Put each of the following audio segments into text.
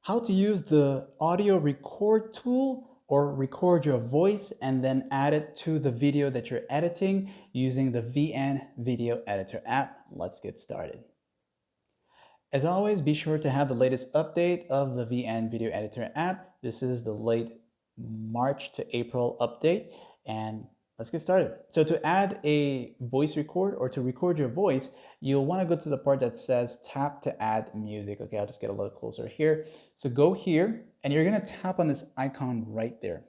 how to use the audio record tool or record your voice and then add it to the video that you're editing using the VN Video Editor app. Let's get started. As always, be sure to have the latest update of the VN Video Editor app. This is the late March to April update, and let's get started. So to add a voice record or to record your voice, you'll want to go to the part that says tap to add music. Okay, I'll just get a little closer here. So go here and you're going to tap on this icon right there.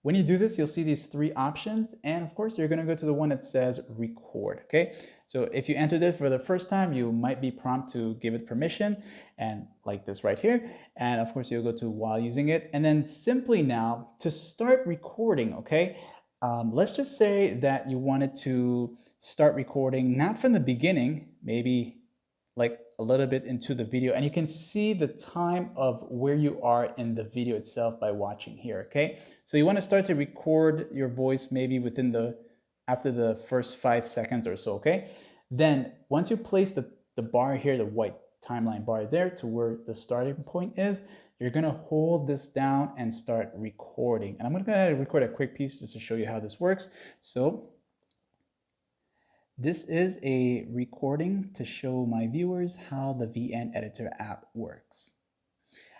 When you do this, you'll see these three options, and of course, you're going to go to the one that says record. Okay, so if you enter this for the first time, you might be prompted to give it permission, and like this right here. And of course, you'll go to while using it, and then simply now to start recording. Okay, let's just say that you wanted to start recording not from the beginning, maybe like a little bit into the video, and you can see the time of where you are in the video itself by watching here. Okay, so you want to start to record your voice maybe within after the first 5 seconds or so. Okay, then once you place the bar here, the white timeline bar there to where the starting point is, you're going to hold this down and start recording. And I'm going to go ahead and record a quick piece just to show you how this works. So this is a recording to show my viewers how the VN Editor app works.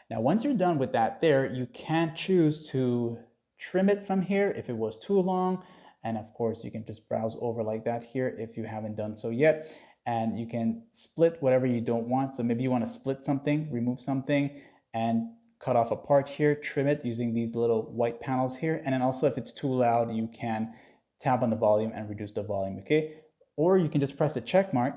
Now, once you're done with that there, you can choose to trim it from here if it was too long. And of course, you can just browse over like that here if you haven't done so yet. And you can split whatever you don't want. So maybe you want to split something, remove something, and cut off a part here, trim it using these little white panels here. And then also if it's too loud, you can tap on the volume and reduce the volume, okay? Or you can just press the check mark,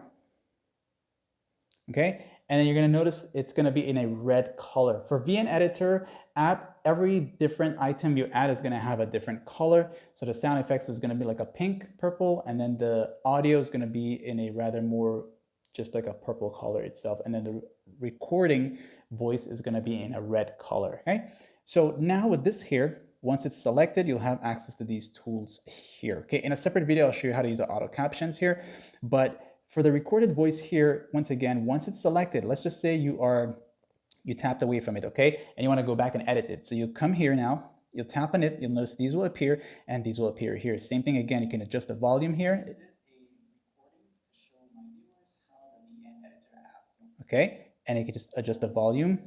okay? And then you're gonna notice it's gonna be in a red color. For VN Editor app, every different item you add is gonna have a different color. So the sound effects is gonna be like a pink, purple, and then the audio is gonna be in a rather more just like a purple color itself. And then the recording voice is gonna be in a red color, okay? So now with this here, once it's selected, you'll have access to these tools here. Okay, in a separate video, I'll show you how to use the auto captions here. But for the recorded voice here, once again, once it's selected, let's just say you tapped away from it, okay? And you want to go back and edit it. So you'll come here now, you'll tap on it, you'll notice these will appear and these will appear here. Same thing again, you can adjust the volume here. This is a recording to show my viewers how the VN Editor app. Okay, and you can just adjust the volume.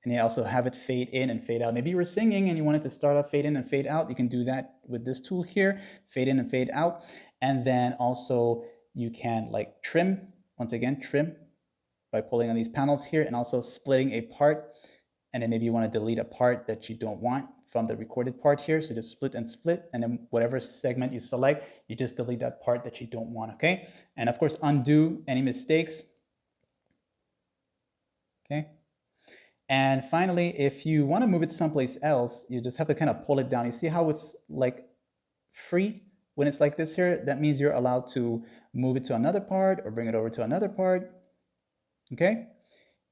And you also have it fade in and fade out. Maybe you were singing and you wanted to start off fade in and fade out. You can do that with this tool here, fade in and fade out. And then also you can like trim, once again, trim by pulling on these panels here and also splitting a part. And then maybe you want to delete a part that you don't want from the recorded part here. So just split and split. And then whatever segment you select, you just delete that part that you don't want, okay? And of course, undo any mistakes, okay? And finally, if you want to move it someplace else, you just have to kind of pull it down. You see how it's like free when it's like this here? That means you're allowed to move it to another part or bring it over to another part. Okay.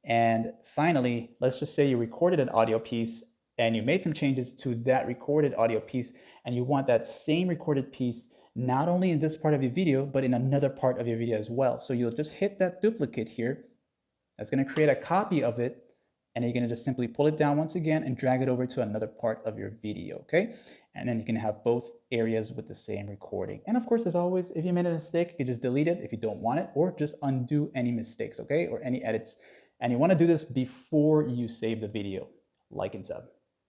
And finally, let's just say you recorded an audio piece and you made some changes to that recorded audio piece, and you want that same recorded piece not only in this part of your video, but in another part of your video as well. So you'll just hit that duplicate here. That's going to create a copy of it. And you're going to just simply pull it down once again and drag it over to another part of your video, okay? And then you can have both areas with the same recording. And of course, as always, if you made a mistake, you can just delete it if you don't want it, or just undo any mistakes, okay? Or any edits. And you want to do this before you save the video. Like and sub.